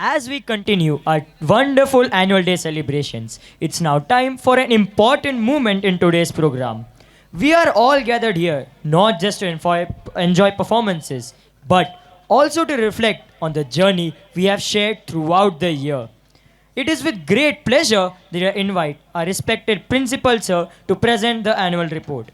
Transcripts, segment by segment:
As we continue our wonderful annual day celebrations, it's now time for an important moment in today's program. We are all gathered here not just to enjoy performances, but also to reflect on the journey we have shared throughout the year. It is with great pleasure that I invite our respected principal sir to present the annual report.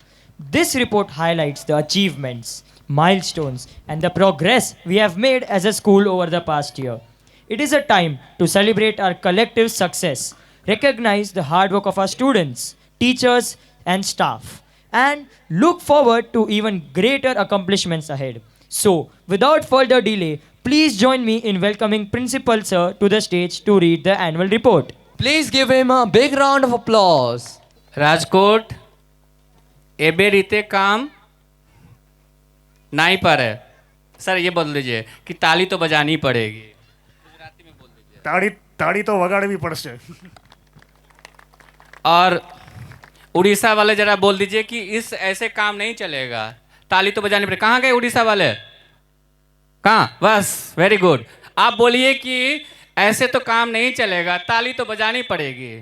This report highlights the achievements, milestones, and the progress we have made as a school over the past year. It is a time to celebrate our collective success, recognize the hard work of our students, teachers, and staff, and look forward to even greater accomplishments ahead. So, without further delay, please join me in welcoming Principal Sir to the stage to read the annual report. Please give him a big round of applause. Rajkot એ બે રીતે કામ नहीं पड़े sir ये बोल दीजिए कि ताली तो बजानी पड़ेगी તાળી તાળી તો વગાડવી પડશે. और उड़ीसा वाले जरा बोल दीजिए कि इस ऐसे काम नहीं चलेगा ताली तो बजानी पड़ेगी कहाँ गए उड़ीसा वाले कहाँ बस वेरी गुड आप बोलिए कि ऐसे तो काम नहीं चलेगा ताली तो बजानी पड़ेगी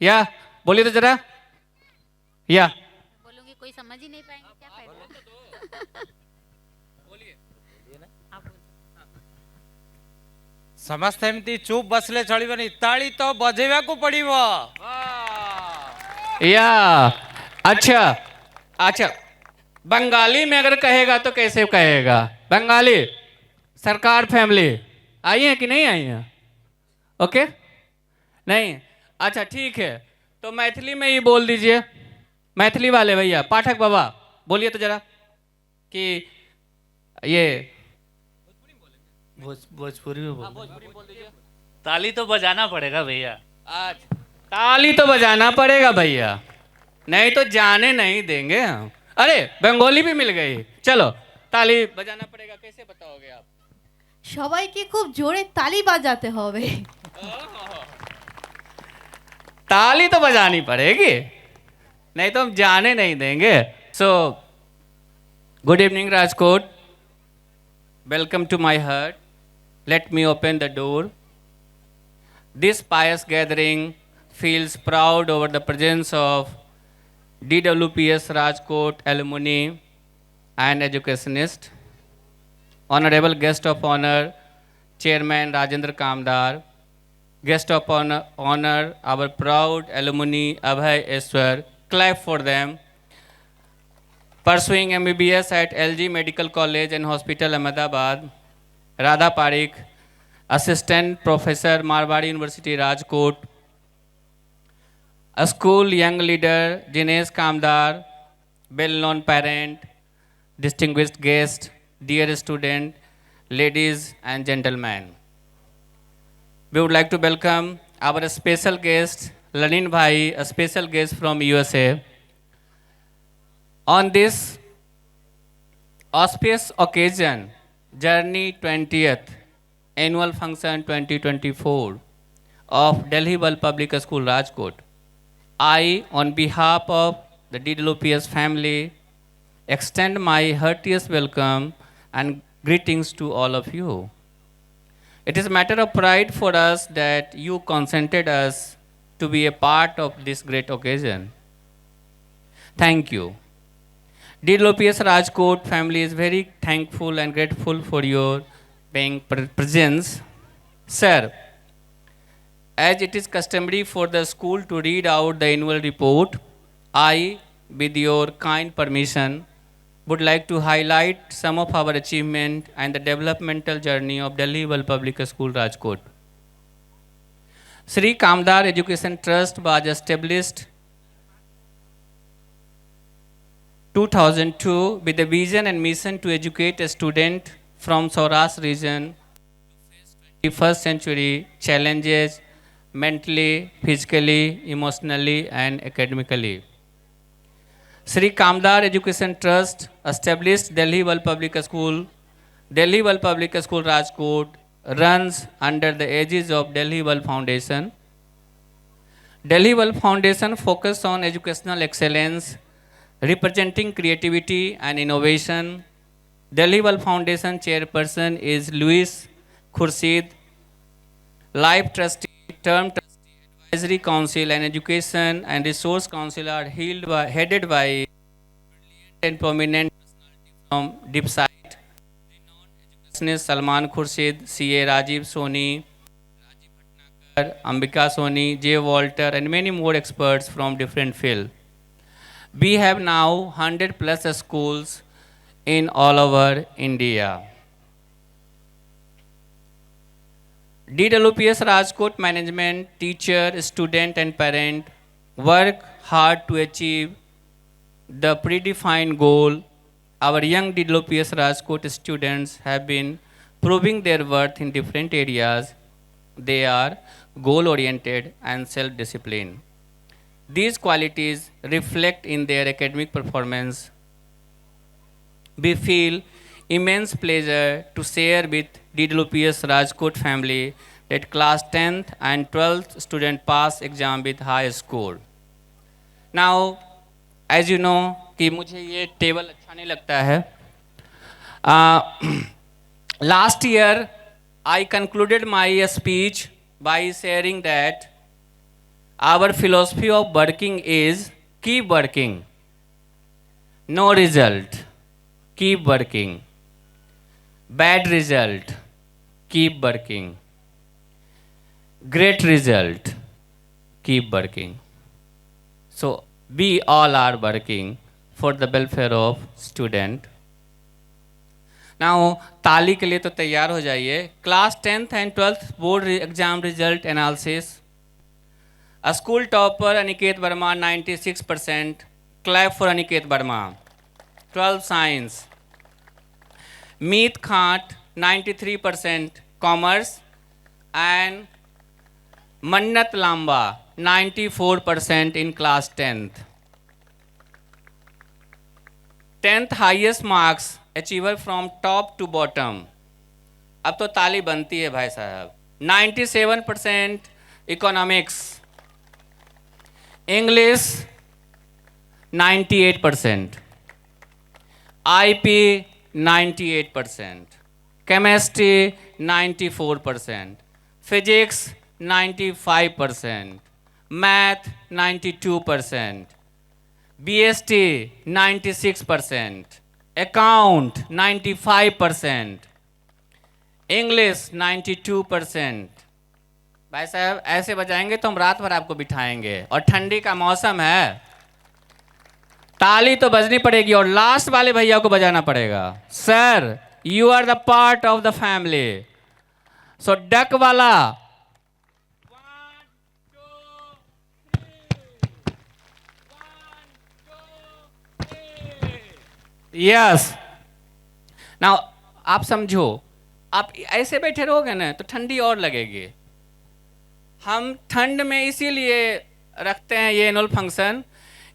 या बोलिए तो जरा या बोलूंगी कोई समझ ही नहीं पाएंगे क्या फायदा ସମସ୍ତେ ଏମିତି ଚୁପ୍ ବସିଲେ ଚଳିବନି ତାଳି ତ ବଜେଇବାକୁ ପଡ଼ିବ या अच्छा अच्छा बंगाली में अगर कहेगा तो कैसे कहेगा बंगाली सरकार फैमिली आई है कि नहीं आई है ओके नहीं अच्छा ठीक है तो मैथिली में ही बोल दीजिए मैथिली वाले भैया पाठक बाबा बोलिए तो जरा कि ये भोजपुरी में ताली तो बजाना पड़ेगा भैया आज ताली तो बजाना पड़ेगा भैया नहीं तो जाने नहीं देंगे हम अरे बंगाली भी मिल गई चलो ताली बजाना पड़ेगा कैसे बताओगे आप সবাইকে খুব জোরে তালি বাজাতে হবে। ताली तो बजानी पड़ेगी नहीं तो हम जाने नहीं देंगे so good evening Rajkot welcome to my heart let me open the door this pious gathering feels proud over the presence of DWPS Rajkot alumni and educationist honorable guest of honor chairman Rajendra Kamdar guest of honor our proud alumni Abhay Eswar clap for them pursuing MBBS at LG Medical College and Hospital Ahmedabad Radha Parikh assistant professor Marwari University Rajkot a school young leader Jinesh Kamdar well known parent distinguished guest dear student ladies and gentlemen we would like to welcome our special guest Lanin Bhai a special guest from USA on this auspicious occasion journey 20th annual function 2024 of Delhi World Public School Rajkot I on behalf of the DWPS family extend my heartiest welcome and greetings to all of you. It is a matter of pride for us that you consented us to be a part of this great occasion. Thank you. DWPS Rajkot family is very thankful and grateful for your being presence. Sir, as it is customary for the school to read out the annual report, I, with your kind permission, would like to highlight some of our achievement and the developmental journey of Delhi World Public School Rajkot. Sri Kamdar Education Trust was established 2002 with the vision and mission to educate a student from Saurashtra region to face 21st century challenges mentally, physically, emotionally and academically. Sri Kamdar Education Trust established Delhi World Public School. Delhi World Public School Rajkot runs under the aegis of Delhi World Foundation. Delhi World Foundation focuses on educational excellence, representing creativity and innovation. Delhi World Foundation chairperson is Louis Khurshid. Life Trustee, Term Trustee, Advisory Council, and Education and Resource Council are headed by and prominent personality from DeepSite, renowned educationists Salman Khurshid, C.A. Rajiv Soni, Rajiv Bhatnagar, Ambika Soni, J. Walter, and many more experts from different fields. We have now 100 plus schools in all over India. DWPS Rajkot management, teacher, student, and parent work hard to achieve the predefined goal. Our young DWPS Rajkot students have been proving their worth in different areas. They are goal-oriented and self-disciplined. These qualities reflect in their academic performance. We feel immense pleasure to share with DWPS Rajkot family that class 10th and 12th student pass exam with high score. Now, as you know कि मुझे ये table अच्छा नहीं लगता है. Last year, I concluded my speech by sharing that our philosophy of working is keep working. No result, keep working. Bad result, keep working. Great result, keep working. So we all are working for the welfare of student. Now, ताली के लिए तो तैयार हो जाइए. Class 10th and 12th board exam result analysis. A school topper Aniket Verma 96%. Clap for Aniket Verma. 12 science. Meet Khat 93% commerce and Mannat Lamba 94% in class 10th. 10th highest marks achiever from top to bottom. अब तो ताली बनती है भाई साहब. 97% economics. English 98%. IP 98%. Chemistry 94%. Physics 95%. Math 92%. BST 96%. Account 95%. English 92%. भाई साहब ऐसे बजाएंगे तो हम रात भर आपको बिठाएंगे. और ठंडी का मौसम है, ताली तो बजनी पड़ेगी और लास्ट वाले भैया को बजाना पड़ेगा. Sir, you are the part of the family. So duck वाला. यस. नाउ आप समझो, आप ऐसे बैठे रहोगे ना तो ठंडी और लगेगी. हम ठंड में इसीलिए रखते हैं ये एनुअल फंक्शन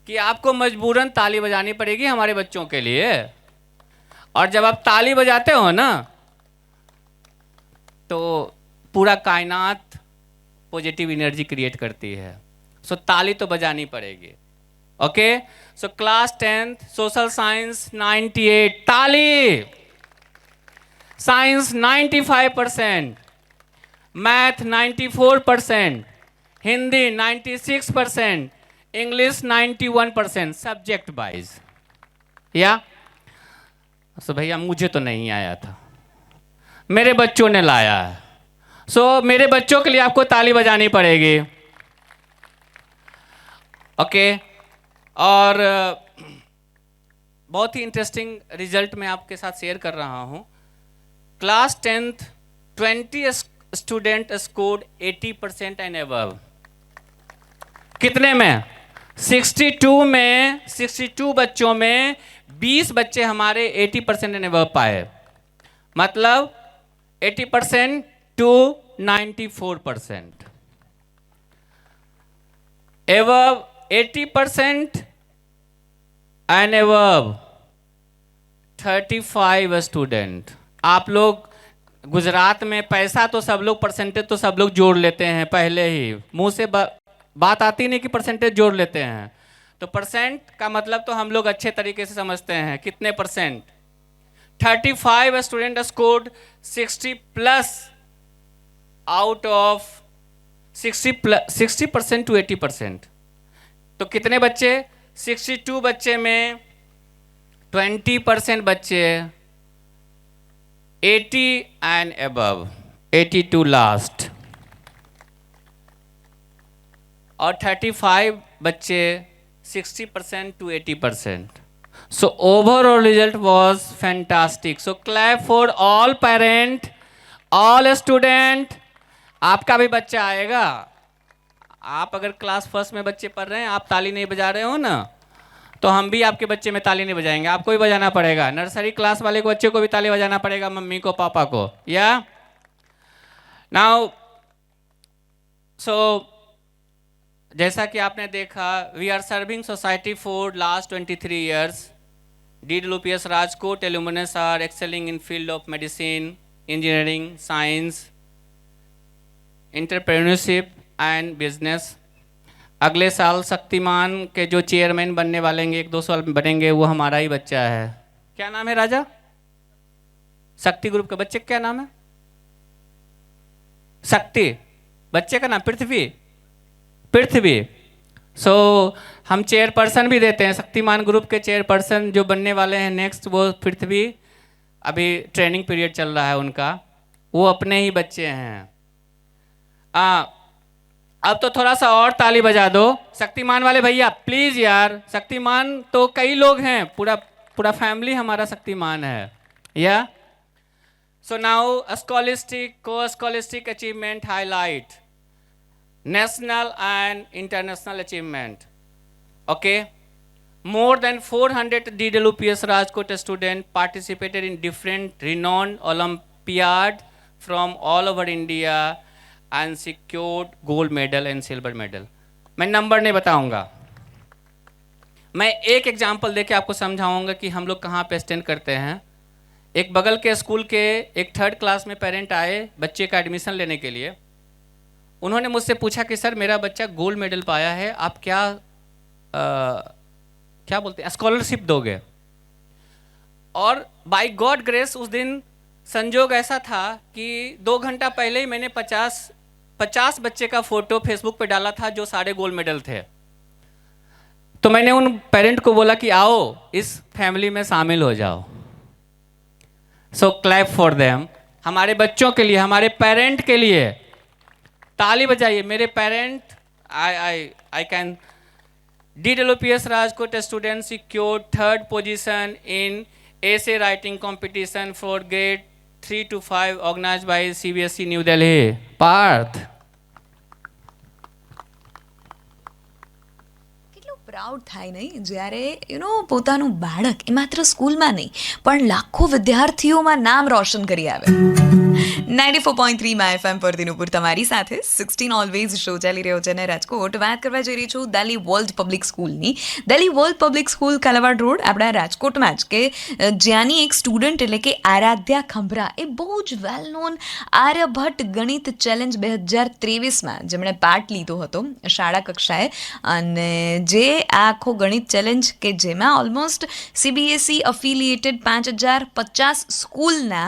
कि आपको मजबूरन ताली बजानी पड़ेगी हमारे बच्चों के लिए. और जब आप ताली बजाते हो ना तो पूरा कायनात पॉजिटिव एनर्जी क्रिएट करती है. सो ताली तो बजानी पड़ेगी. Okay. So class 10th social science 98. ताली. Science 95%. Math 94%. Hindi 96%. English 91%. Subject wise. या सो भैया मुझे तो नहीं आया था, मेरे बच्चों ने लाया है. सो मेरे बच्चों के लिए आपको ताली बजानी पड़ेगी. ओके. और बहुत ही इंटरेस्टिंग रिजल्ट मैं आपके साथ शेयर कर रहा हूँ. Class 10th 20 student scored 80% and above. कितने में? 62 में. 62 बच्चों में 20 बच्चे हमारे 80% एंड अबव पाए. मतलब 80% to 94%. Above 80% and above 35 student. आप लोग गुजरात में पैसा तो सब लोग, परसेंटेज तो सब लोग जोड़ लेते हैं पहले ही. मुंह से बात आती नहीं कि परसेंटेज जोड़ लेते हैं. तो परसेंट का मतलब तो हम लोग अच्छे तरीके से समझते हैं. कितने percent? 35 student scored 60 plus out of 60% to 80%। तो कितने बच्चे? 62 बच्चे में 20% बच्चे 80 and above, 80 to last, और 35 बच्चे 60% to 80%। So overall result was fantastic. So clap for all parent, all student। आपका भी बच्चा आएगा। आप अगर क्लास फर्स्ट में बच्चे पढ़ रहे हैं, आप ताली नहीं बजा रहे हो ना, तो हम भी आपके बच्चे में ताली नहीं बजाएंगे, आपको भी बजाना पड़ेगा। नर्सरी क्लास वाले को बच्चे को भी ताली बजाना पड़ेगा, मम्मी को, पापा को। या नाउ सो जैसा कि आपने देखा, we are serving society for last 23 years। DWPS Rajkot alumnus are excelling in field of medicine, engineering, science, entrepreneurship and business। अगले साल शक्तिमान के जो चेयरमैन बनने वाले हैं, 1-2 साल में बनेंगे, वो हमारा ही बच्चा है। क्या नाम है राजा? शक्ति ग्रुप के बच्चे क्या नाम है? शक्ति। बच्चे का नाम पृथ्वी। पृथ्वी। सो हम चेयरपर्सन भी देते हैं। शक्तिमान ग्रुप के चेयरपर्सन जो बनने वाले हैं नेक्स्ट, वो पृथ्वी। अभी ट्रेनिंग पीरियड चल रहा है उनका, वो अपने ही बच्चे हैं। अब तो थोड़ा सा और ताली बजा दो शक्तिमान वाले भैया, प्लीज यार। शक्तिमान तो कई लोग हैं, पूरा फैमिली हमारा शक्तिमान है। या सो नाउ स्कॉलिस्टिक, को scholastic achievement highlight, national and international achievement। Okay, more than 400 DWPS Rajkot students participated in different renowned Olympiad from all over India and secured gold medal and silver medal। मैं number नहीं बताऊंगा, मैं एक example देके आपको समझाऊंगा कि हम लोग कहाँ पे स्टैंड करते हैं। एक बगल के स्कूल के एक 3rd क्लास में पेरेंट आए बच्चे का एडमिशन लेने के लिए। उन्होंने मुझसे पूछा कि सर मेरा बच्चा गोल्ड मेडल पाया है, आप क्या बोलते हैं, स्कॉलरशिप दोगे? और बाय गॉड ग्रेस उस दिन संजोग ऐसा था कि 2 घंटा पहले ही मैंने 50 बच्चे का फोटो फेसबुक पे डाला था जो सारे गोल्ड मेडल थे। तो मैंने उन पेरेंट को बोला कि आओ इस फैमिली में शामिल हो जाओ। सो क्लैप फॉर देम। हमारे बच्चों के लिए, हमारे पेरेंट के लिए ताली बजाइए। मेरे parent, I can. DWPS Rajkot students secured 3rd position in essay writing competition for grade 3 to 5 organized by CBSE New Delhi। Parth proud થાય નહીં જ્યારે પોતાનું બાળક એ માત્ર સ્કૂલમાં નહીં પણ લાખો વિદ્યાર્થીઓમાં નામ રોશન કરી આવે। 94.3 માં FM પર દિનુપુર તમારી સાથે 16 ઓલવેઝ શો ચાલી રહ્યો છે અને રાજકોટ વાત કરવા જઈ રહી છું દિલ્હી વર્લ્ડ પબ્લિક સ્કૂલની। Delhi world public school Kalawad road આપણા રાજકોટમાં જ, કે જ્યાંની એક સ્ટુડન્ટ એટલે કે આરાધ્યા ખંભરા એ બહુ જ વેલ નોન આર્યભટ્ટ ગણિત ચેલેન્જ 2023માં જેમણે પાર્ટ લીધો હતો શાળા કક્ષાએ, અને જે આ આખો ગણિત ચેલેન્જ કે જેમાં ઓલમોસ્ટ CBSE અફિલિએટેડ 5050 સ્કૂલના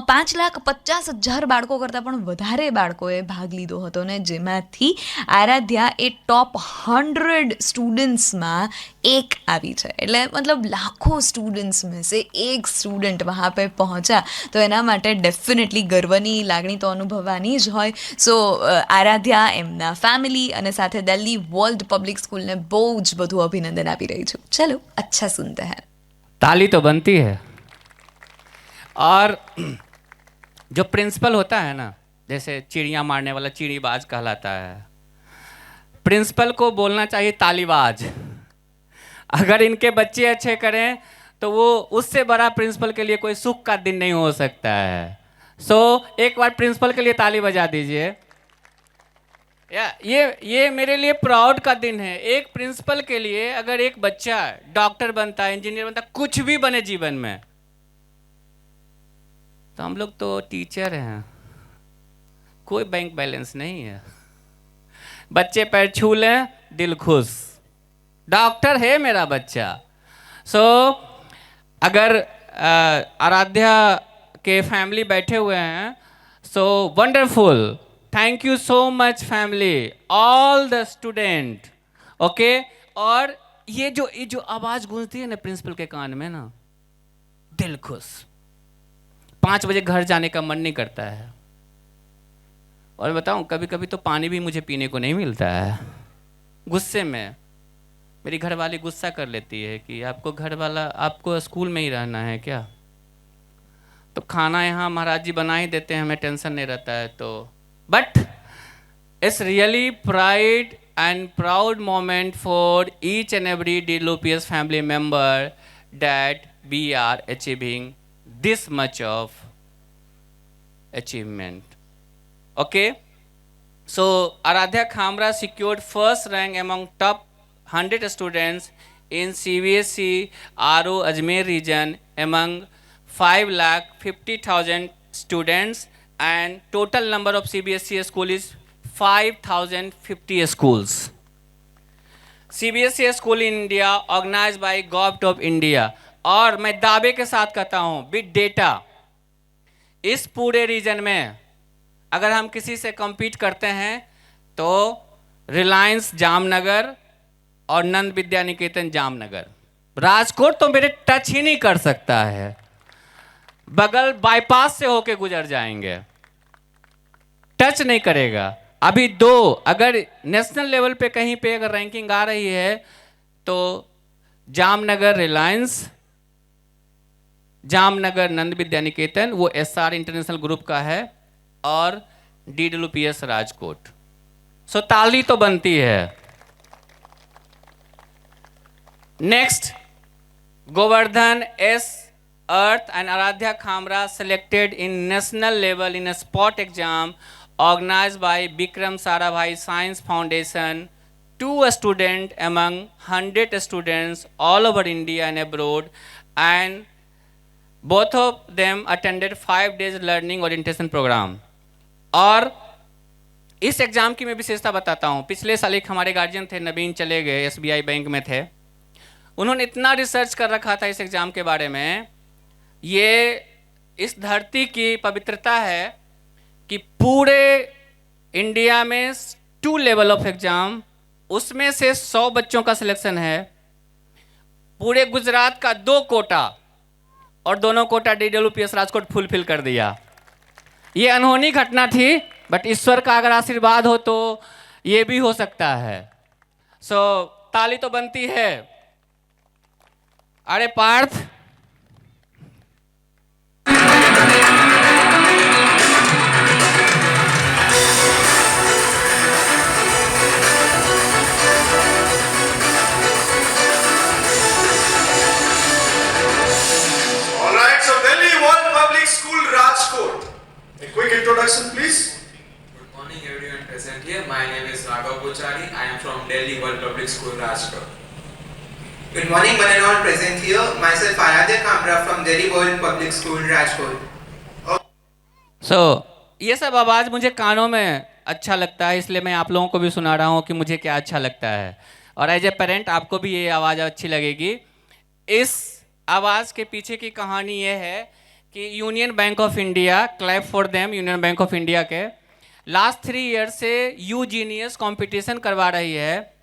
5,50,000 બાળકો કરતાં પણ વધારે બાળકોએ ભાગ લીધો હતો ને જેમાંથી આરાધ્યા એ ટોપ 100 સ્ટુડન્ટ્સમાં एक આવી છે। એટલે मतलब लाखों स्टूडेंट्स में से एक स्टूडेंट वहाँ पे पहुँचा तो એના માટે ડેફિનેટલી ગર્વની લાગણી તો અનુભવવાની જ હોય। સો આરાધ્યા, એમના ફેમિલી અને સાથે દિલ્હી વર્લ્ડ પબ્લિક સ્કૂલને બહુ જ બધું અભિનંદન આપી રહી છું। ચલો अच्छा सुनते हैं। ताली तो बनती है। और जो प्रिंसिपल होता है ना, जैसे चिड़िया मारने वाला चिड़ीबाज कहलाता है, प्रिंसिपल को बोलना चाहिए तालीबाज। अगर इनके बच्चे अच्छे करें तो वो उससे बड़ा प्रिंसिपल के लिए कोई सुख का दिन नहीं हो सकता है। सो एक बार प्रिंसिपल के लिए ताली बजा दीजिए। ये मेरे लिए प्राउड का दिन है। एक प्रिंसिपल के लिए अगर एक बच्चा डॉक्टर बनता है, इंजीनियर बनता है, कुछ भी बने जीवन में, तो हम लोग तो टीचर हैं, कोई बैंक बैलेंस नहीं है। बच्चे पैर छू लें दिल खुश, डॉक्टर है मेरा बच्चा। सो अगर आराध्या के फैमिली बैठे हुए हैं, So wonderful. Thank you so much family, all the student. Okay? और ये जो आवाज गूंजती है ना प्रिंसिपल के कान में ना, दिल खुश। 5 बजे घर जाने का मन नहीं करता है। और बताऊं, कभी कभी तो पानी भी मुझे पीने को नहीं मिलता है। गुस्से में मेरी घरवाली गुस्सा कर लेती है कि आपको स्कूल में ही रहना है क्या? तो खाना यहाँ महाराज जी बना ही देते हैं, हमें टेंशन नहीं रहता है। तो but it's really pride and proud moment for each and every DLOPS family member that we are achieving this much of achievement. Okay? So Aradhya Khamra secured first rank among top 100 students in CBSE RO Ajmer region among 5,50,000 students, and total number of CBSE school is 5,050 schools. CBSE school in India organized by Government of India. और मैं दावे के साथ कहता हूँ with data, इस पूरे reason में अगर हम किसी से compete करते हैं तो रिलायंस जामनगर और नंद विद्या निकेतन जामनगर, राजकोट तो मेरे टच ही नहीं कर सकता है, बगल बाईपास से होके गुजर जाएंगे, टच नहीं करेगा। अभी 2 अगर नेशनल लेवल पे कहीं पे अगर रैंकिंग आ रही है तो जामनगर रिलायंस, जामनगर नंद विद्या निकेतन वो SR इंटरनेशनल ग्रुप का है, और DWPS राजकोट। सो ताली तो बनती है। Next, Govardhan S Earth and Aradhya Khamra selected in national level in a spot exam organized by Bikram Sarabhai Science Foundation. 2 students among 100 students all over India and abroad, and both of them attended 5 days learning orientation program. और इस exam की मैं विशेषता बताता हूँ। पिछले साल एक हमारे गार्जियन थे, नवीन, चले गए, SBI बैंक में थे। उन्होंने इतना रिसर्च कर रखा था इस एग्जाम के बारे में। ये इस धरती की पवित्रता है कि पूरे इंडिया में 2 लेवल ऑफ एग्जाम, उसमें से 100 बच्चों का सिलेक्शन है। पूरे गुजरात का 2 कोटा, और दोनों कोटा DWPS राजकोट फुलफिल कर दिया। ये अनहोनी घटना थी, बट ईश्वर का अगर आशीर्वाद हो तो ये भी हो सकता है। सो ताली तो बनती है। अरे Partha, A quick introduction, please. Good morning, everyone present here. My name is Raghav Puchari. I am from Delhi World Public School, Rajkot. Good morning, one and all present here. Myself, Aradhya Khamra from Delhi World Public School, Rajkot. So, ये सब आवाज़ मुझे कानों में अच्छा लगता है, इसलिए मैं आप लोगों को भी सुना रहा हूँ कि मुझे क्या अच्छा लगता है, और एज ए पेरेंट आपको भी ये आवाज़ अच्छी लगेगी। इस आवाज़ के पीछे की कहानी ये है कि union bank of India, clap for them, union bank of India के लास्ट 3 ईयर से यूजीनियस कंपटीशन करवा रही है,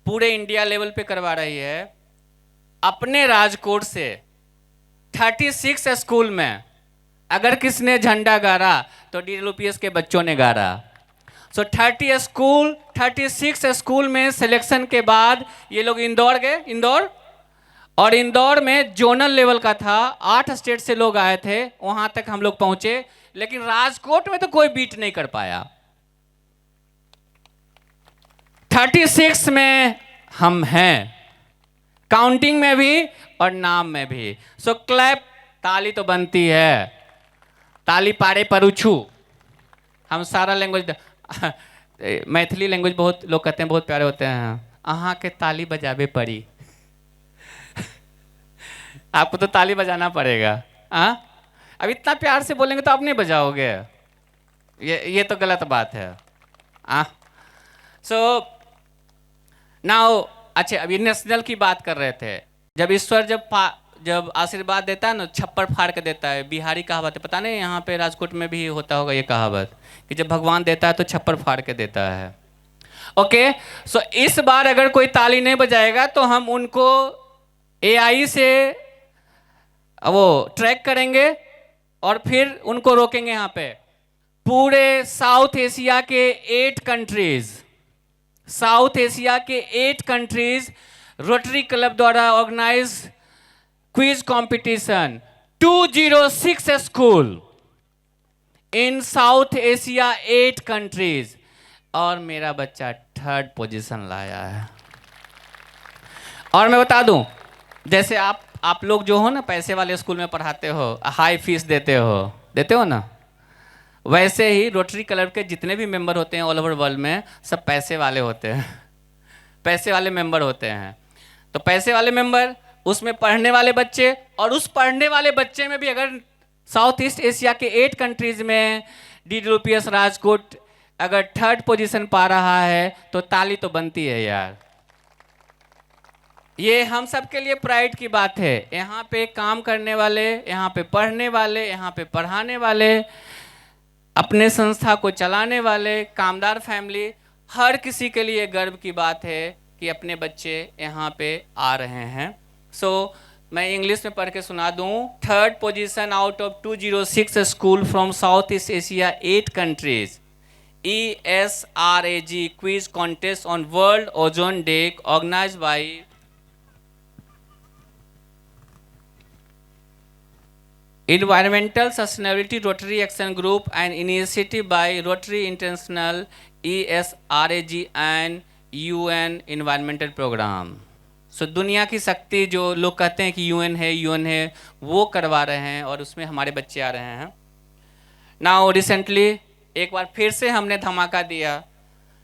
पूरे इंडिया लेवल पे करवा रही है। अपने राजकोट से 36 स्कूल में अगर किसने झंडा गाड़ा तो DWPS के बच्चों ने गाड़ा। सो 36 स्कूल में सिलेक्शन के बाद ये लोग इंदौर गए, और इंदौर में जोनल लेवल का था, 8 स्टेट से लोग आए थे, वहां तक हम लोग पहुंचे, लेकिन राजकोट में तो कोई बीट नहीं कर पाया। 36 में हम हैं, काउंटिंग में भी और नाम में भी। सो क्लैप, ताली तो बनती है। ताली पारे परुछू, हम सारा लैंग्वेज मैथिली लैंग्वेज बहुत लोग कहते हैं बहुत प्यारे होते हैं। अहाँ के ताली बजावे पड़ी, आपको तो ताली बजाना पड़ेगा। अब इतना प्यार से बोलेंगे तो आप नहीं बजाओगे, ये तो गलत बात है। सो नाउ, अच्छा, अभी नेशनल की बात कर रहे थे। जब ईश्वर जब आशीर्वाद देता है ना, छप्पर फाड़ के देता है। बिहारी कहावत है, पता नहीं यहाँ पे राजकोट में भी होता होगा ये कहावत, कि जब भगवान देता है तो छप्पर फाड़ के देता है। ओके, सो इस बार अगर कोई ताली नहीं बजाएगा तो हम उनको AI से वो ट्रैक करेंगे और फिर उनको रोकेंगे यहाँ पे। पूरे साउथ एशिया के 8 कंट्रीज, साउथ एशिया के 8 कंट्रीज रोटरी क्लब द्वारा organize quiz competition 206 school in South Asia 8 countries, और मेरा बच्चा 3rd पोजीशन लाया है। और मैं बता दूं, जैसे आप लोग जो हो ना पैसे वाले स्कूल में पढ़ाते हो, हाई फीस देते हो ना, वैसे ही रोटरी क्लब के जितने भी मेंबर होते हैं ऑल ओवर वर्ल्ड में, सब पैसे वाले होते हैं, पैसे वाले मेंबर होते हैं। तो पैसे वाले मेंबर, उसमें पढ़ने वाले बच्चे, और उस पढ़ने वाले बच्चे में भी अगर साउथ ईस्ट एशिया के 8 कंट्रीज में DWPS राजकोट अगर 3rd पोजीशन पा रहा है तो ताली तो बनती है यार। ये हम सब के लिए प्राइड की बात है। यहाँ पे काम करने वाले, यहाँ पे पढ़ने वाले, यहाँ पे पढ़ाने वाले, अपने संस्था को चलाने वाले, कामदार फैमिली, हर किसी के लिए गर्व की बात है कि अपने बच्चे यहाँ पे आ रहे हैं। सो मैं इंग्लिश में पढ़ के सुना दूँ। 3rd position out of 206 school from south east Asia 8 countries, ESRAG quiz contest on World Ozone Day organized by Environmental Sustainability Rotary Action Group and initiative by Rotary International, ESRAG and UN Environmental Program। सो दुनिया की शक्ति जो लोग कहते हैं कि UN है, वो करवा रहे हैं और उसमें हमारे बच्चे आ रहे हैं। नाउ रिसेंटली एक बार फिर से हमने धमाका दिया।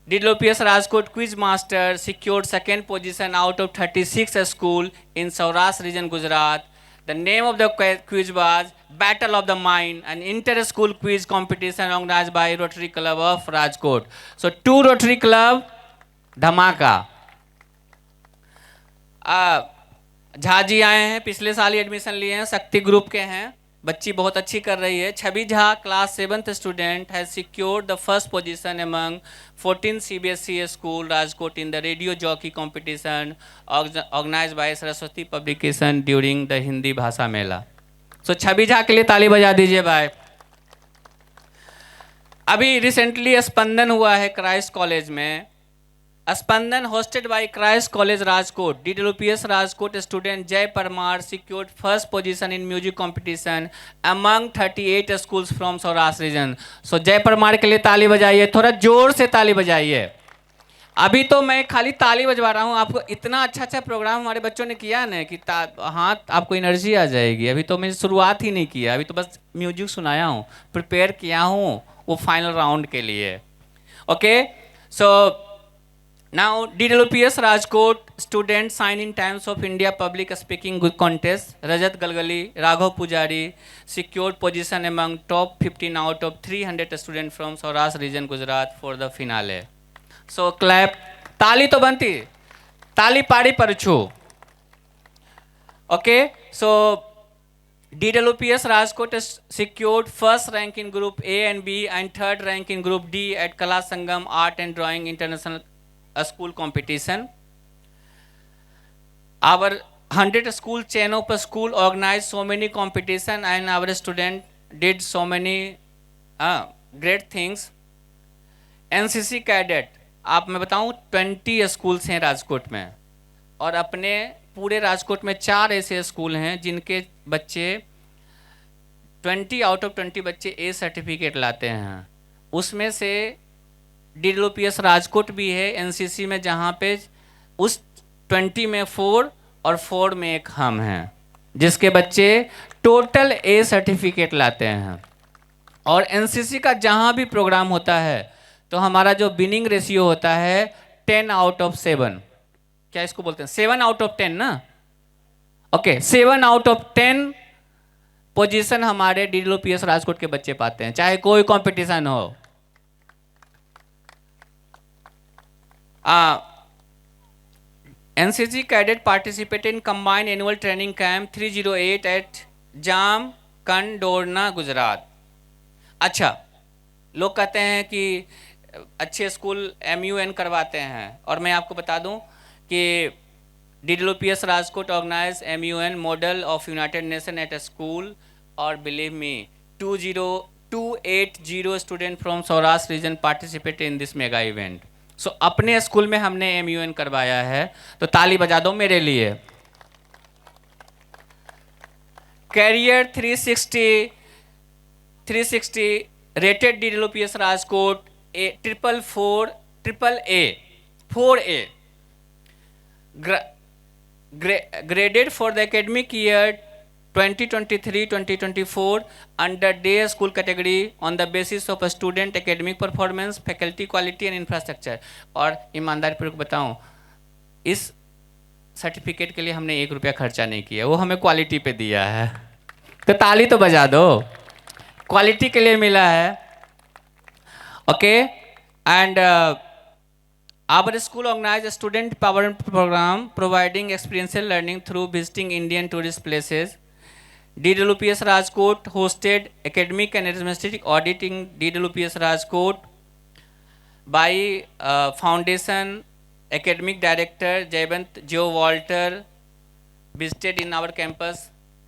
DWPS Rajkot quiz master secured 2nd position out of 36 school in Saurashtra region Gujarat. The name of the quiz was Battle of the Mind, an inter-school quiz competition organized by Rotary Club of Rajkot. So 2 Rotary Club धमाका। झाजी आए हैं, पिछले साल ही admission लिए हैं, शक्ति group के हैं, बच्ची बहुत अच्छी कर रही है। Chhavi Jha class 7th student has secured the 1st position among 14 CBSE school Rajkot in the radio jockey competition organised by Saraswati publication during the Hindi Bhasha Mela. सो छवि झा के लिए ताली बजा दीजिए भाई। अभी रिसेंटली स्पंदन हुआ है क्राइस्ट कॉलेज में। स्पंदन hosted by Christ College Rajkot, DWPS Rajkot student Jay Parmar secured 1st position in music competition among 38 schools from Saurashtra region. So जय परमार के लिए ताली बजाइए, थोड़ा जोर से ताली बजाइए। अभी तो मैं खाली ताली बजवा रहा हूँ, आपको इतना अच्छा प्रोग्राम हमारे बच्चों ने किया ना कि हाथ आपको एनर्जी आ जाएगी। अभी तो मैं शुरुआत ही नहीं किया, अभी तो बस म्यूजिक सुनाया हूँ, प्रिपेयर किया हूँ वो फाइनल राउंड के लिए। Okay, so now DWPS Rajkot student sign in Times of India public speaking contest Rajat Galgali, Raghav Pujari secured position among top 15 out of 300 students from Saurashtra region Gujarat for the finale. So clap, ताली तो बनती, ताली पाड़ी परछू। Okay, so DWPS Rajkot secured 1st rank in group A and B and 3rd rank in group D at Kala Sangam Art and Drawing International school competition. Our 100 school chain of school organized so many competition and our student did so many great things. NCC cadet, आप मैं बताऊं 20 schools हैं राजकोट में, और अपने पूरे राजकोट में 4 ऐसे स्कूल हैं जिनके बच्चे 20 आउट ऑफ 20 बच्चे A सर्टिफिकेट लाते हैं। उसमें से DWPS राजकोट भी है NCC में, जहाँ पे उस 20 में 4 और 4 में एक हम हैं, जिसके बच्चे टोटल A सर्टिफिकेट लाते हैं। और NCC का जहाँ भी प्रोग्राम होता है तो हमारा जो विनिंग रेशियो होता है 10 आउट ऑफ 7, क्या इसको बोलते हैं 7 आउट ऑफ 10 ना, ओके 7 आउट ऑफ 10 पोजीशन हमारे DWPS राजकोट के बच्चे पाते हैं, चाहे कोई कंपटीशन हो। NCC cadet participated in combined annual training camp 308 at जाम कंडोरना गुजरात। अच्छा, लोग कहते हैं कि अच्छे स्कूल MUN करवाते हैं, और मैं आपको बता दूं कि DWPS Rajkot organise MUN model of United Nation at a school, और believe me 280 student from Saurashtra region participated in this mega event. So अपने स्कूल में हमने MUN करवाया है, तो ताली बजा दो मेरे लिए। Career 360 rated DWPS Rajkot AAA graded for the academic year 2023-2024 under day school category on the basis of a student academic performance, faculty quality and infrastructure। और ईमानदारी पूर्वक बताऊं, इस सर्टिफिकेट के लिए हमने 1 रुपया खर्चा नहीं किया, वो हमें क्वालिटी पे दिया है, तो ताली तो बजा दो, क्वालिटी के लिए मिला है। Okay, and our school organized a student empowerment program providing experiential learning through visiting Indian tourist places. DWPS Rajkot hosted academic and administrative audit in DWPS Rajkot by Foundation Academic Director Jayant Joe Walter visited in our campus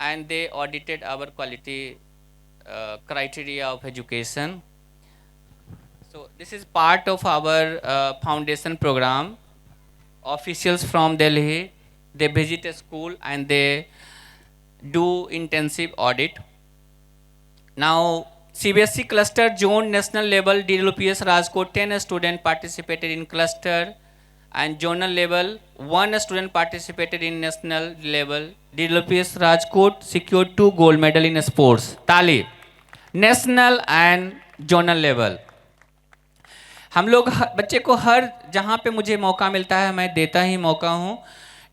and they audited our quality criteria of education. So this is part of our foundation program. Officials from Delhi, they visit a school and they do intensive audit. Now CBSE cluster zone national level DWPS Rajkot 10 students participated in cluster, and zonal level 1 student participated in national level. DWPS Rajkot secured 2 gold medal in sports. Tali, national and zonal level। हम लोग बच्चे को हर जहाँ पे मुझे मौका मिलता है मैं देता ही मौका हूँ।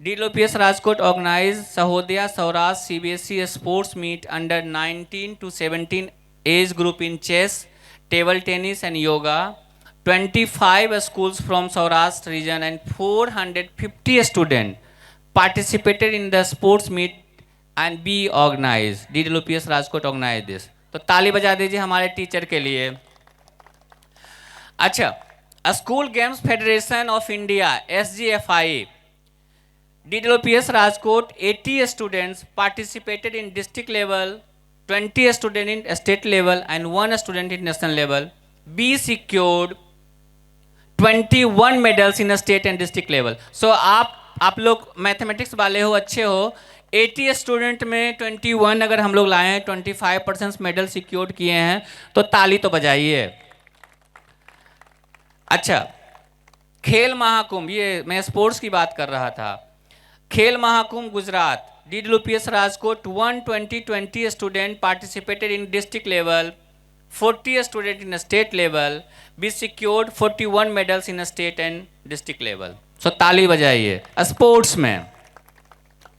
DWPS Rajkot organise Sahodaya Saurashtra CBSE sports meet under 19 to 17 age group in chess, table tennis and yoga. 25 schools from Saurashtra region and 450 students participated in the sports meet and be organized. DWPS Rajkot organized this। तो ताली बजा दीजिए हमारे teacher के लिए। अच्छा, school games federation of India SGFI, DWPS Rajkot 80 students participated in district level, 20 students in state level and 1 student in national level. B secured 21 medals in state and district level. So आप लोग mathematics वाले हो, अच्छे हो। 80 student में 21 अगर हम लोग लाए हैं, 25% मेडल सिक्योर किए हैं, तो ताली तो बजाइए। अच्छा, खेल महाकुंभ, ये मैं स्पोर्ट्स की बात कर रहा था। Khel Mahakumbh Gujarat, DWPS Rajkot 120 student participated in district level, 40 student in state level. We secured 41 medals in state and district level. So ताली बजाइए स्पोर्ट्स में।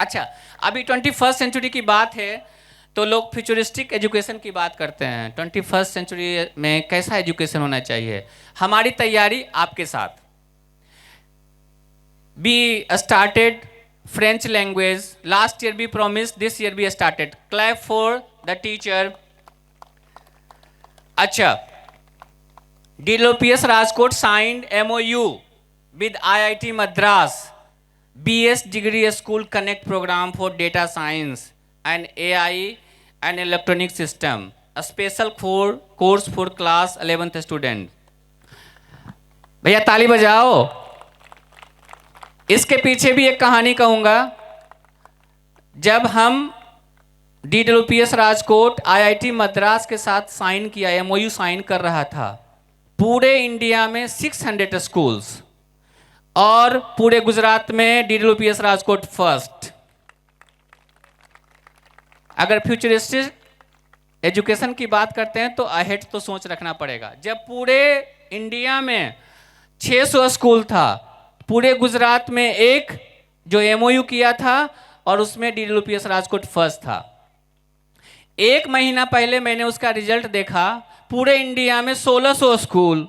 अच्छा, अभी 21st सेंचुरी की बात है तो लोग फ्यूचरिस्टिक एजुकेशन की बात करते हैं। 21st सेंचुरी में कैसा एजुकेशन होना चाहिए, हमारी तैयारी आपके साथ। We started French language, last year we promise, this year we started. Clap for the teacher. अच्छा, DWPS Rajkot signed MOU with IIT Madras BS degree school connect program for data science and AI and electronic system, a special course for class 11th student। भैया ताली बजाओ। इसके पीछे भी एक कहानी कहूंगा। जब हम DWPS राजकोट IIT मद्रास के साथ साइन किया, MOU साइन कर रहा था, पूरे इंडिया में 600 स्कूल्स और पूरे गुजरात में DWPS राजकोट फर्स्ट। अगर फ्यूचरिस्टिक एजुकेशन की बात करते हैं तो अहेड तो सोच रखना पड़ेगा। जब पूरे इंडिया में 600 स्कूल था, पूरे गुजरात में एक जो MOU किया था और उसमें DWPS राजकोट फर्स्ट था। 1 महीना पहले मैंने उसका रिजल्ट देखा, पूरे इंडिया में 1600 स्कूल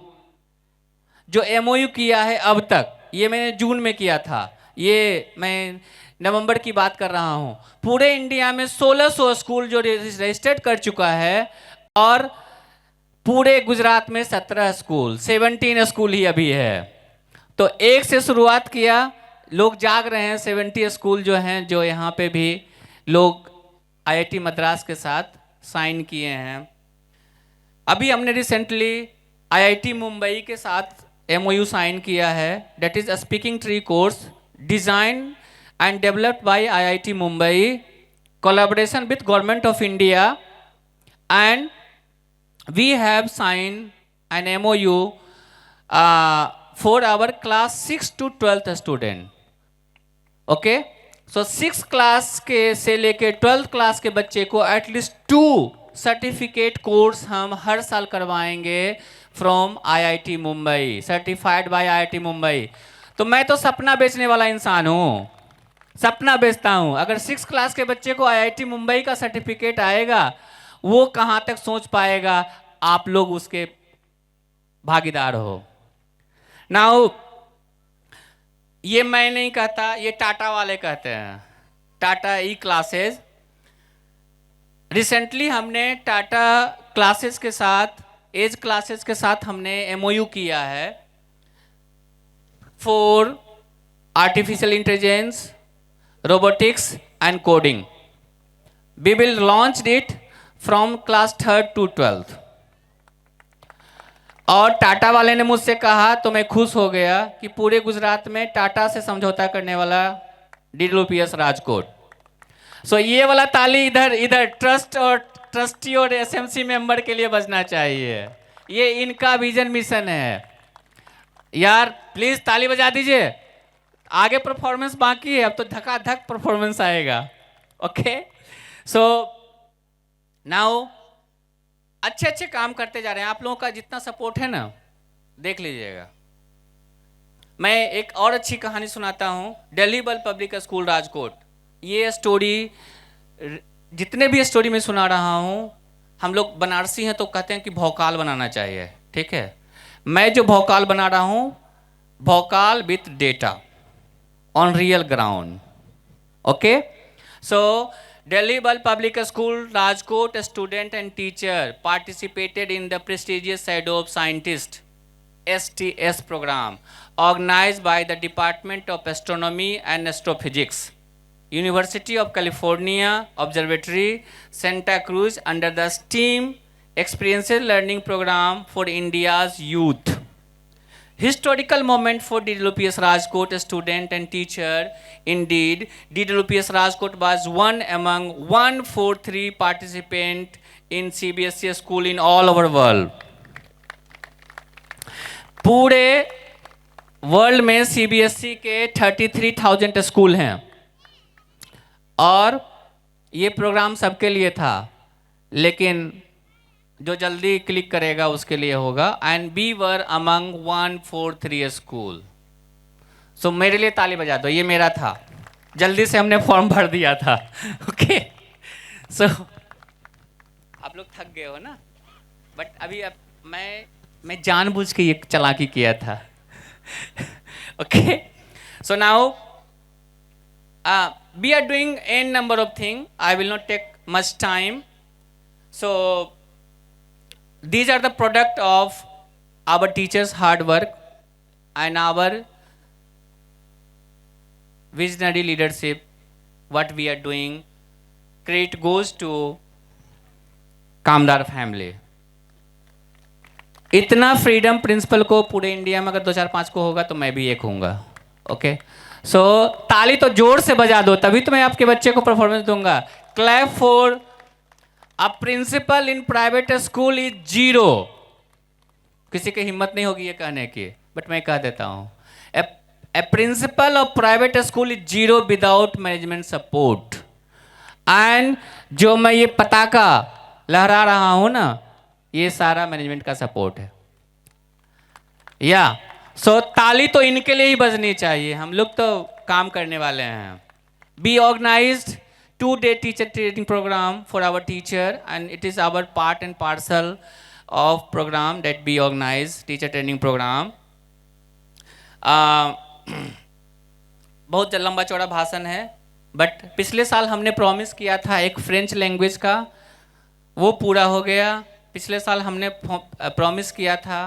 जो MOU किया है अब तक, ये मैंने जून में किया था, ये मैं नवंबर की बात कर रहा हूँ। पूरे इंडिया में 1600 स्कूल जो रजिस्टर्ड कर चुका है और पूरे गुजरात में 17 स्कूल, 17 स्कूल ही अभी है। तो एक से शुरुआत किया, लोग जाग रहे हैं। 70 स्कूल जो हैं, जो यहाँ पे भी लोग आईआईटी मद्रास के साथ साइन किए हैं। अभी हमने रिसेंटली आईआईटी मुंबई के साथ एमओयू साइन किया है, that is a speaking tree course design and developed by IIT Mumbai, collaboration with government of India, and we have sign an MOU for our class 6 to 12th student. Okay, so 6 class के से लेके 12th class के बच्चे को at least 2 certificate course हम हर साल करवाएंगे from IIT Mumbai, certified by IIT Mumbai. तो मैं तो सपना बेचने वाला इंसान हूँ, सपना बेचता हूँ। अगर 6 क्लास के बच्चे को आईआईटी मुंबई का सर्टिफिकेट आएगा, वो कहाँ तक सोच पाएगा? आप लोग उसके भागीदार हो। नाउ ये मैं नहीं कहता, ये टाटा वाले कहते हैं, टाटा ई क्लासेस। रिसेंटली हमने टाटा क्लासेस के साथ, एज क्लासेस के साथ हमने एमओयू किया है for artificial intelligence, robotics and coding. We will launch it from class 3rd to 12th। और टाटा वाले ने मुझसे कहा तो मैं खुश हो गया कि पूरे गुजरात में टाटा से समझौता करने वाला डीडब्ल्यूपीएस राजकोट। सो ये वाला ताली इधर इधर ट्रस्ट और ट्रस्टी और एसएमसी मेंबर के लिए बजना चाहिए। ये इनका विजन मिशन है यार, प्लीज ताली बजा दीजिए। आगे परफॉर्मेंस बाकी है, अब तो धकाधक परफॉर्मेंस आएगा। ओके, सो नाउ अच्छे अच्छे काम करते जा रहे हैं। आप लोगों का जितना सपोर्ट है ना, देख लीजिएगा। मैं एक और अच्छी कहानी सुनाता हूँ, दिल्ली बल पब्लिक स्कूल राजकोट। ये स्टोरी, जितने भी स्टोरी मैं सुना रहा हूँ, हम लोग बनारसी हैं तो कहते हैं कि भौकाल बनाना चाहिए, ठीक है। मैं जो भौकाल बना रहा हूँ, भौकाल with data on real ground. Okay, so Delhi Bal Public School Rajkot student and teacher participated in the prestigious Shadow of Scientist STS program organized by the Department of Astronomy and Astrophysics, University of California Observatory, Santa Cruz, under the STEAM Experiential Learning Program for India's Youth. Historical moment for DWPS Rajkot student and teacher. Indeed, DWPS Rajkot was one among 143 participants in CBSE school in all over world. पूरे world में CBSE के 33,000 school हैं और ये programme सबके लिए था, लेकिन जो जल्दी क्लिक करेगा उसके लिए होगा। And we were among 143 school. So मेरे लिए ताली बजा दो, ये मेरा था, जल्दी से हमने फॉर्म भर दिया था। ओके, सो आप लोग थक गए हो ना, बट अभी अब मैं जानबूझ के ये चालाकी किया था। Okay, so now we are doing an number of thing, I will not take much time. So these are the product of our teachers' hard work and our visionary leadership. What we are doing, credit goes to Kamdar family. इतना freedom principal को पूरे India में अगर 2-4-5 को होगा तो मैं भी एक होऊंगा। ओके, सो ताली तो जोर से बजा दो, तभी तो मैं आपके बच्चे को परफॉर्मेंस दूंगा। Clap for A principal in private school is 0। किसी की हिम्मत नहीं होगी ये कहने की, बट मैं कह देता हूँ, a principal of private school is 0 without management support। And जो मैं ये पताका लहरा रहा हूँ ना, ये सारा मैनेजमेंट का सपोर्ट है। या सो ताली तो इनके लिए ही बजनी चाहिए, हम लोग तो काम करने वाले हैं। We organized 2-day teacher training program for our teacher, and it is our part and parcel of program that we organize, teacher training program. बहुत लंबा चौड़ा भाषण है, बट पिछले साल हमने प्रॉमिस किया था एक फ्रेंच लैंग्वेज का, वो पूरा हो गया। पिछले साल हमने प्रॉमिस किया था,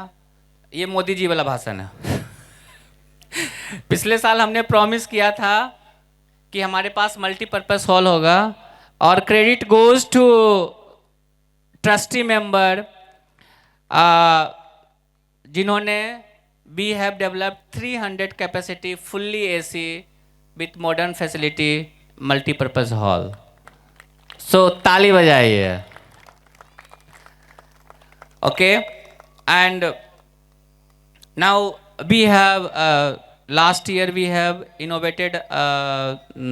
ये मोदी जी वाला भाषण है पिछले साल हमने प्रॉमिस किया था कि हमारे पास मल्टीपर्पज़ हॉल होगा, और credit goes to trustee member जिन्होंने we have developed 300 capacity fully AC with modern facility multipurpose hall. So ताली बजाइए। Okay, and now we have last year we have innovated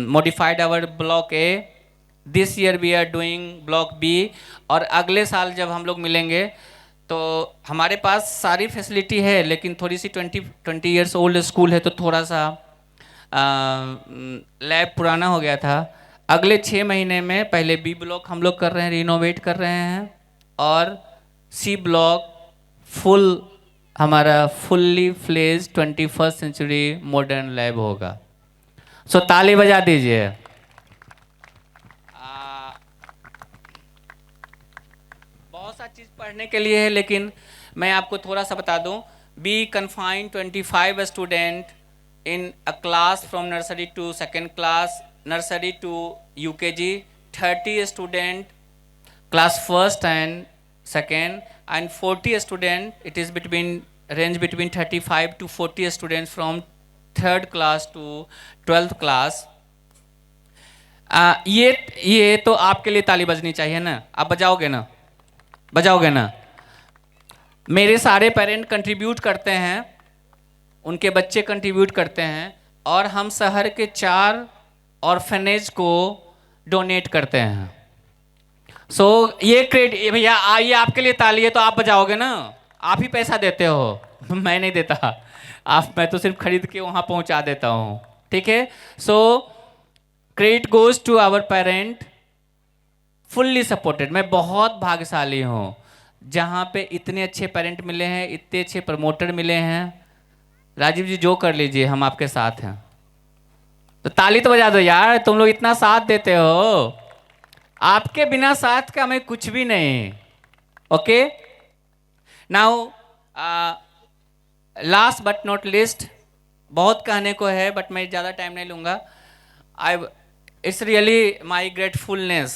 modified our block A. This year we are doing block B, और अगले साल जब हम लोग मिलेंगे तो हमारे पास सारी फैसिलिटी है, लेकिन थोड़ी सी 20 years ओल्ड स्कूल है, तो थोड़ा सा लैब पुराना हो गया था। अगले 6 महीने में पहले बी ब्लॉक हम लोग कर रहे हैं, रिनोवेट कर रहे हैं, और सी ब्लॉक फुल हमारा fully fledge 21st century modern lab होगा। सो ताली बजा दीजिए। बहुत सा चीज़ पढ़ने के लिए है, लेकिन मैं आपको थोड़ा सा बता दूं। We confined 25 student in a class from nursery to second class, nursery to UKG, 30 student class first and second, and 40 student, it is range between 35 to 40 students from 3rd class to 12th class. ये तो आपके लिए ताली बजनी चाहिए ना, आप बजाओगे ना, बजाओगे ना। मेरे सारे पेरेंट कंट्रीब्यूट करते हैं, उनके बच्चे कंट्रीब्यूट करते हैं, और हम शहर के 4 ऑर्फनेज को डोनेट करते हैं। सो ये क्रेडिट भैया, ये आपके लिए ताली है, तो आप बजाओगे ना, आप ही पैसा देते हो मैं नहीं देता, मैं तो सिर्फ खरीद के वहाँ पहुँचा देता हूँ, ठीक है। So credit goes to our parent, fully supported. मैं बहुत भाग्यशाली हूँ जहाँ पे इतने अच्छे पेरेंट मिले हैं, इतने अच्छे प्रमोटर मिले हैं। राजीव जी जो कर लीजिए, हम आपके साथ हैं। तो ताली तो बजा दो यार, तुम लोग इतना साथ देते हो, आपके बिना साथ का मैं कुछ भी नहीं। Okay, now last but not list, बहुत कहने को है बट मैं ज़्यादा टाइम नहीं लूँगा। It's really my gratefulness,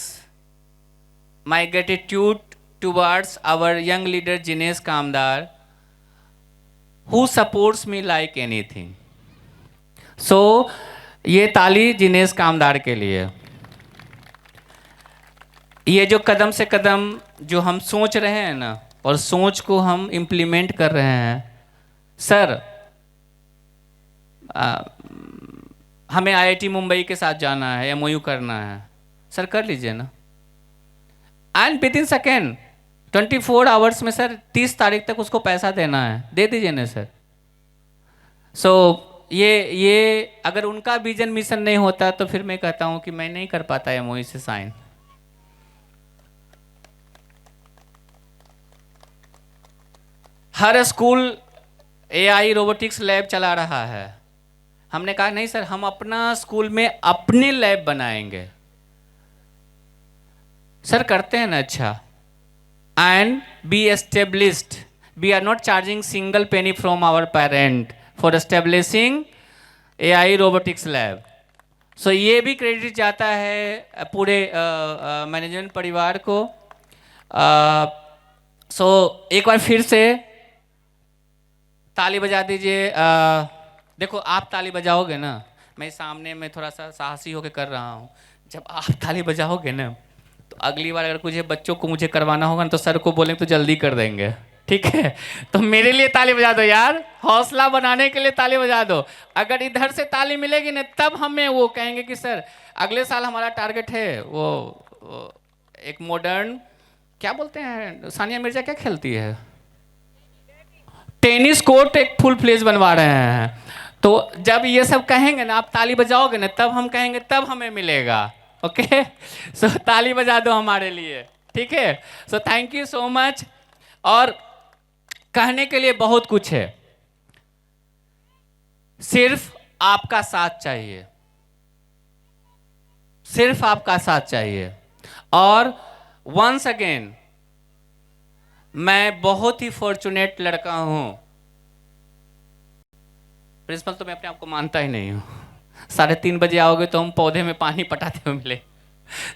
my gratitude towards our young leader Jinesh Kamdar, who supports me like anything. So ये ताली जिनेश कामदार के लिए। ये जो कदम से कदम जो हम सोच रहे हैं ना, और सोच को हम इम्प्लीमेंट कर रहे हैं, सर हमें IIT मुंबई के साथ जाना है, MOU करना है, सर कर लीजिए ना। And with in second 24 hours में सर 30 तारीख तक उसको पैसा देना है, दे दीजिए ना सर। सो ये अगर उनका विजन मिशन नहीं होता तो फिर मैं कहता हूँ कि मैं नहीं कर पाता MOU से साइन। हर स्कूल AI रोबोटिक्स लैब चला रहा है। हमने कहा नहीं सर, हम अपना स्कूल में अपने लैब बनाएंगे। सर करते हैं ना, अच्छा। And we established, we are not charging single penny from our parent for establishing AI robotics lab. So ये भी क्रेडिट जाता है पूरे मैनेजमेंट परिवार को। सो एक बार फिर से ताली बजा दीजिए। देखो आप ताली बजाओगे ना, मैं सामने में थोड़ा सा साहसी होकर कर रहा हूँ। जब आप ताली बजाओगे ना, तो अगली बार अगर कुछ बच्चों को मुझे करवाना होगा ना, तो सर को बोलेंगे तो जल्दी कर देंगे, ठीक है। तो मेरे लिए ताली बजा दो यार, हौसला बनाने के लिए ताली बजा दो। अगर इधर से ताली मिलेगी ना, तब हमें वो कहेंगे कि सर अगले साल हमारा टारगेट है वो एक मॉडर्न, क्या बोलते हैं, सानिया मिर्जा क्या खेलती है, टेनिस कोर्ट एक फुल फ्लेज बनवा रहे हैं। तो जब ये सब कहेंगे ना, आप ताली बजाओगे ना, तब हम कहेंगे, तब हमें मिलेगा। ओके, सो ताली बजा दो हमारे लिए, ठीक है। So thank you so much. और कहने के लिए बहुत कुछ है, सिर्फ आपका साथ चाहिए, सिर्फ आपका साथ चाहिए। और वंस अगेन मैं बहुत ही फॉर्चुनेट लड़का हूं। प्रिंसिपल तो मैं अपने आप को मानता ही नहीं हूं। 3:30 बजे आओगे तो हम पौधे में पानी पटाते हुए मिले।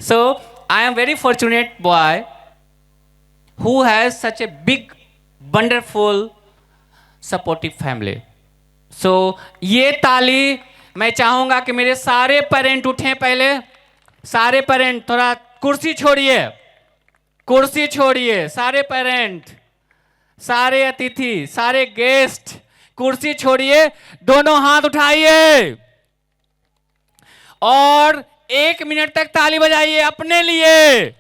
So I am very fortunate boy who has such a big wonderful supportive family. So ये ताली मैं चाहूंगा कि मेरे सारे पेरेंट उठें। पहले सारे पेरेंट थोड़ा कुर्सी छोड़िए, कुर्सी छोड़िए। सारे पेरेंट, सारे अतिथि, सारे गेस्ट कुर्सी छोड़िए, दोनों हाथ उठाइए और 1 मिनट तक ताली बजाइए अपने लिए।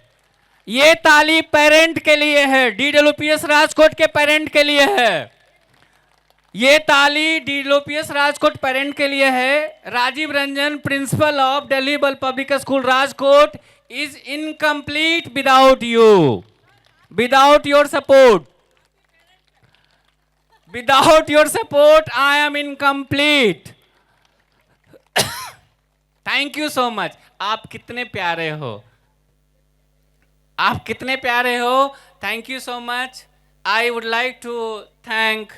ये ताली पेरेंट के लिए है, DWPS राजकोट के पेरेंट के लिए है। ये ताली DWPS राजकोट पेरेंट के लिए है। Rajiv Ranjan, principal of Delhi world public school Rajkot, is incomplete without you, without your support. Without your support I am incomplete. Thank you so much. आप कितने प्यारे हो, आप कितने प्यारे हो। Thank you so much. I would like to thank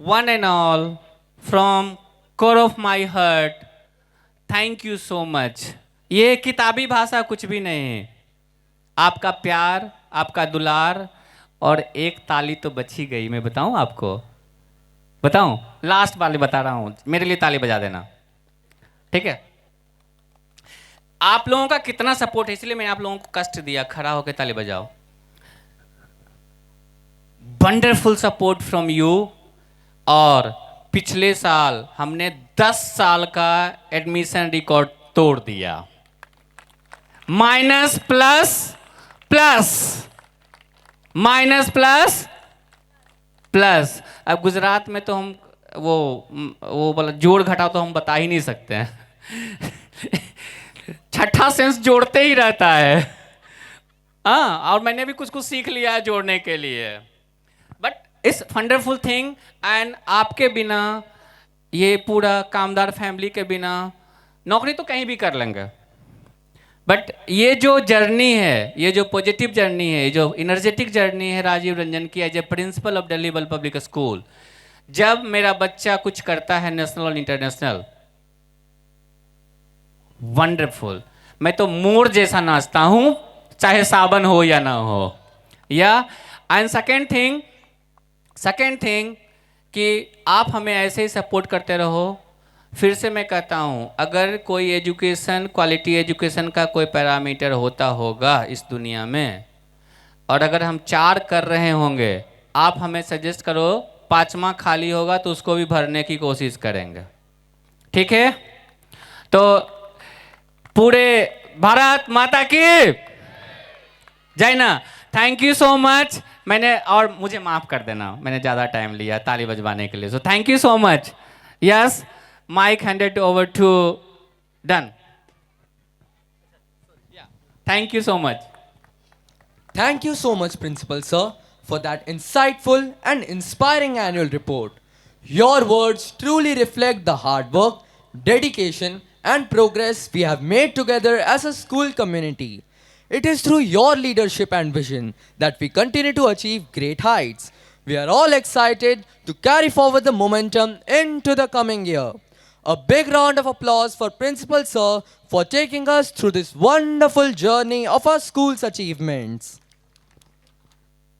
one and all from core of my heart. Thank you so much. ये किताबी भाषा कुछ भी नहीं है, आपका प्यार, आपका दुलार। और एक ताली तो बची गई, मैं बताऊं आपको, बताऊं? लास्ट वाली बता रहा हूं, मेरे लिए ताली बजा देना, ठीक है? आप लोगों का कितना सपोर्ट है, इसलिए मैंने आप लोगों को कष्ट दिया। खड़ा होकर ताली बजाओ। Wonderful support from you. और पिछले साल हमने 10 साल का एडमिशन रिकॉर्ड तोड़ दिया। Minus plus plus, minus plus plus. अब गुजरात में तो हम वो बोला जोड़ घटाओ तो हम बता ही नहीं सकते हैं। छठा सेंस जोड़ते ही रहता है। हाँ, और मैंने भी कुछ कुछ सीख लिया है जोड़ने के लिए। But it's wonderful thing. And आपके बिना, ये पूरा कामदार फैमिली के बिना, नौकरी तो कहीं भी कर लेंगे, बट ये जो जर्नी है, ये जो पॉजिटिव जर्नी है, जो इनर्जेटिक जर्नी है राजीव रंजन की as a principal of Delhi world public school, जब मेरा बच्चा कुछ करता है नेशनल और इंटरनेशनल, वंडरफुल। मैं तो मोर जैसा नाचता हूं, चाहे सावन हो या ना हो। या एंड सेकेंड थिंग कि आप हमें ऐसे ही सपोर्ट करते रहो। फिर से मैं कहता हूं, अगर कोई एजुकेशन, क्वालिटी एजुकेशन का कोई पैरामीटर होता होगा इस दुनिया में, और अगर हम 4 कर रहे होंगे, आप हमें सजेस्ट करो 5वां खाली होगा तो उसको भी भरने की कोशिश करेंगे, ठीक है? तो पूरे भारत माता की जय ना। Thank you so much. मैंने, और मुझे माफ कर देना, मैंने ज़्यादा टाइम लिया ताली बजवाने के लिए। So thank you so much. Yes, mic handed over to done. Thank you so much. Thank you so much, Principal Sir, for that insightful and inspiring annual report. Your words truly reflect the hard work, dedication, and progress we have made together as a school community. It is through your leadership and vision that we continue to achieve great heights. We are all excited to carry forward the momentum into the coming year. A big round of applause for Principal Sir for taking us through this wonderful journey of our school's achievements.